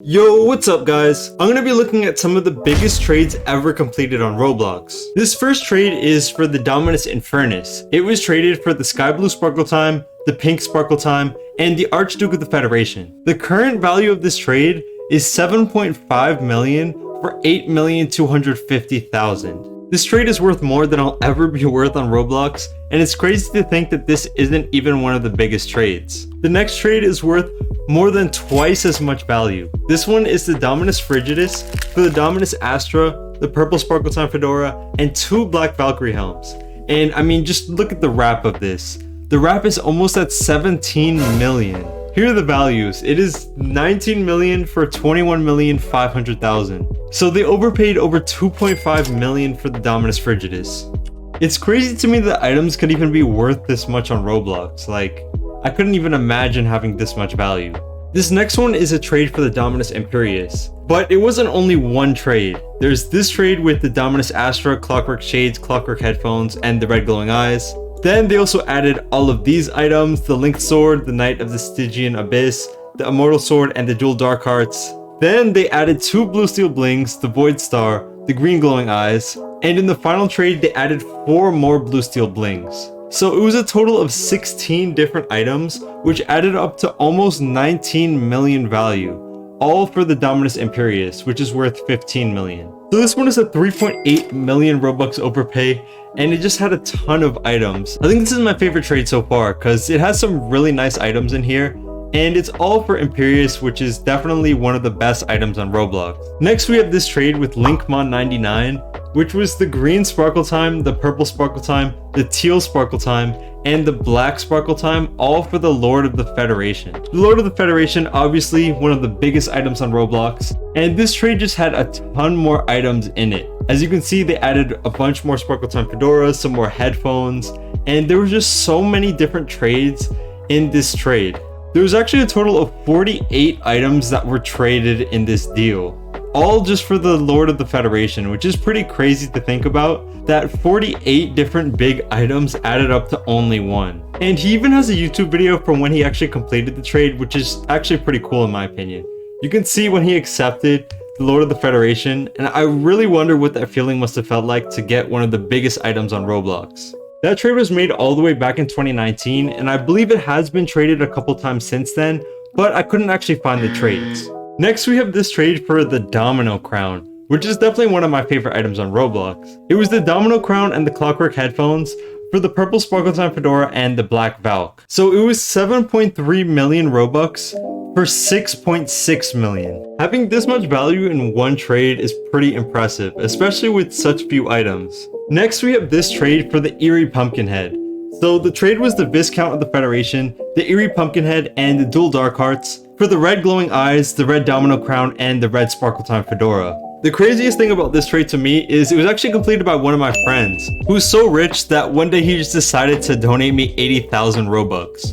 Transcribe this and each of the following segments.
Yo, what's up guys? I'm gonna be looking at some of the biggest trades ever completed on Roblox. This first trade is for the Dominus Infernus. It was traded for the Sky Blue Sparkle Time, the Pink Sparkle Time, and the Archduke of the Federation. The current value of this trade is 7.5 million for 8,250,000. This trade is worth more than I'll ever be worth on Roblox, and it's crazy to think that this isn't even one of the biggest trades. The next trade is worth more than twice as much value. This one is the Dominus Frigidus for the Dominus Astra, the Purple Sparkle Time Fedora, and 2 Black Valkyrie helms. And I mean, just look at the wrap of this. The wrap is almost at 17 million. Here are the values. It is 19 million for 21,500,000. So they overpaid over 2.5 million for the Dominus Frigidus. It's crazy to me that items could even be worth this much on Roblox. Like, I couldn't even imagine having this much value. This next one is a trade for the Dominus Imperius, but it wasn't only one trade. There's this trade with the Dominus Astra, Clockwork Shades, Clockwork Headphones, and the Red Glowing Eyes. Then they also added all of these items: the Linked Sword, the Knight of the Stygian Abyss, the Immortal Sword, and the Dual Dark Hearts. Then they added 2 Blue Steel Blings, the Void Star, the Green Glowing Eyes, and in the final trade they added 4 more Blue Steel Blings. So it was a total of 16 different items, which added up to almost 19 million value, all for the Dominus Imperius, which is worth 15 million. So this one is a 3.8 million Robux overpay, and it just had a ton of items. I think this is my favorite trade so far, because it has some really nice items in here, and it's all for Imperius, which is definitely one of the best items on Roblox. Next we have this trade with Linkmon99, which was the Green Sparkle Time, the Purple Sparkle Time, the Teal Sparkle Time, and the Black Sparkle Time, all for the Lord of the Federation. The Lord of the Federation, obviously one of the biggest items on Roblox, and this trade just had a ton more items in it. As you can see, they added a bunch more Sparkle Time fedoras, some more headphones, and there were just so many different trades in this trade. There was actually a total of 48 items that were traded in this deal, all just for the Lord of the Federation, which is pretty crazy to think about, that 48 different big items added up to only one. And he even has a YouTube video from when he actually completed the trade, which is actually pretty cool in my opinion. You can see when he accepted the Lord of the Federation, and I really wonder what that feeling must have felt like to get one of the biggest items on Roblox. That trade was made all the way back in 2019, and I believe it has been traded a couple times since then, but I couldn't actually find the trades. Next we have this trade for the Domino Crown, which is definitely one of my favorite items on Roblox. It was the Domino Crown and the Clockwork Headphones for the Purple Sparkle Time Fedora and the Black Valk. So it was 7.3 million Robux for 6.6 million. Having this much value in one trade is pretty impressive, especially with such few items. Next we have this trade for the Eerie Pumpkinhead. So the trade was the Viscount of the Federation, the Eerie Pumpkinhead, and the Dual Dark Hearts for the Red Glowing Eyes, the Red Domino Crown, and the Red Sparkle Time Fedora. The craziest thing about this trade to me is it was actually completed by one of my friends, who's so rich that one day he just decided to donate me 80,000 Robux.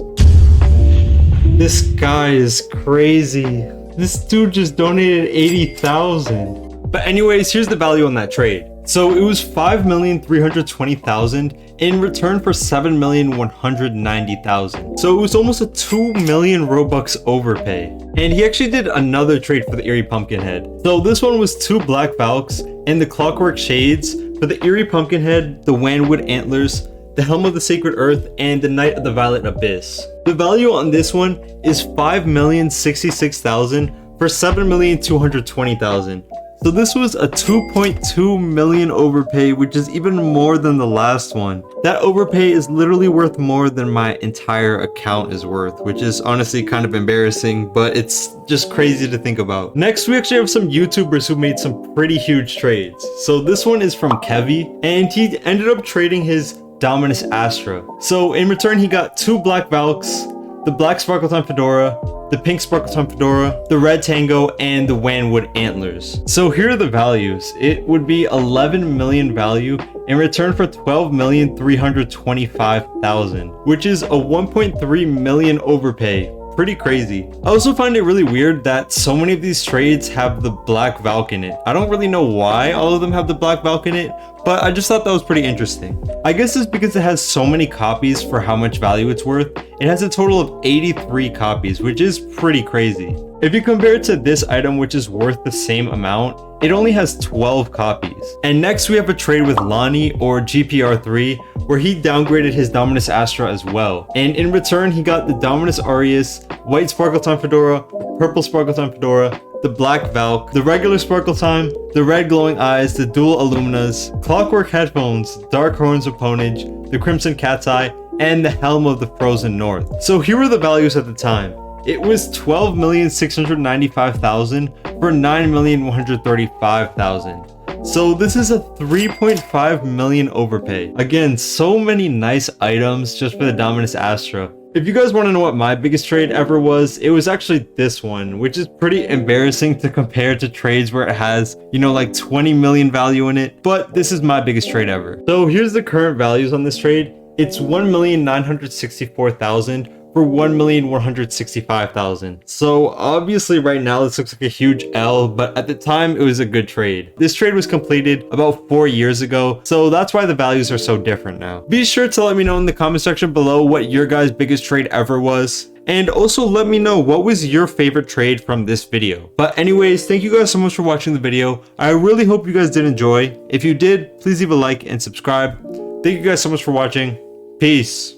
This guy is crazy. This dude just donated 80,000. But anyways, here's the value on that trade. So it was 5,320,000 in return for 7,190,000. So it was almost a 2 million Robux overpay. And he actually did another trade for the Eerie Pumpkinhead. So this one was 2 Black Valks and the Clockwork Shades for the Eerie Pumpkinhead, the Wanwood Antlers, the Helm of the Sacred Earth, and the Knight of the Violet Abyss. The value on this one is 5,066,000 for 7,220,000. So this was a 2.2 million overpay, which is even more than the last one. That overpay is literally worth more than my entire account is worth, which is honestly kind of embarrassing, but it's just crazy to think about. Next, we actually have some YouTubers who made some pretty huge trades. So this one is from Kevy, and he ended up trading his Dominus Astra. So in return, he got 2 Black Valks, the Black Sparkle Time Fedora, the Pink Sparkle Time Fedora, the Red Tango, and the Wanwood Antlers. So here are the values. It would be 11 million value in return for 12,325,000, which is a 1.3 million overpay. Pretty crazy. I also find it really weird that so many of these trades have the Black Valk in it. I don't really know why all of them have the Black Valk in it, but I just thought that was pretty interesting. I guess it's because it has so many copies for how much value it's worth. It has a total of 83 copies, which is pretty crazy. If you compare it to this item, which is worth the same amount, it only has 12 copies. And next we have a trade with Lonnie, or GPR3, where he downgraded his Dominus Astra as well. And in return, he got the Dominus Aureus, White Sparkle Time Fedora, Purple Sparkle Time Fedora, the Black Valk, the regular Sparkle Time, the red glowing eyes, the dual Illuminas, Clockwork headphones, Dark Horns of Ponage, the Crimson Cat's Eye, and the Helm of the Frozen North. So here were the values at the time. It was 12,695,000 for 9,135,000. So this is a 3.5 million overpay. Again, so many nice items just for the Dominus Astra. If you guys want to know what my biggest trade ever was, it was actually this one, which is pretty embarrassing to compare to trades where it has, you know, like 20 million value in it, but this is my biggest trade ever. So here's the current values on this trade. It's 1,964,000 for 1,165,000. So obviously right now this looks like a huge L, but at the time it was a good trade. This trade was completed about 4 years ago, so that's why the values are so different now. Be sure to let me know in the comment section below what your guys' biggest trade ever was. And also let me know what was your favorite trade from this video. But anyways, thank you guys so much for watching the video. I really hope you guys did enjoy. If you did, please leave a like and subscribe. Thank you guys so much for watching. Peace.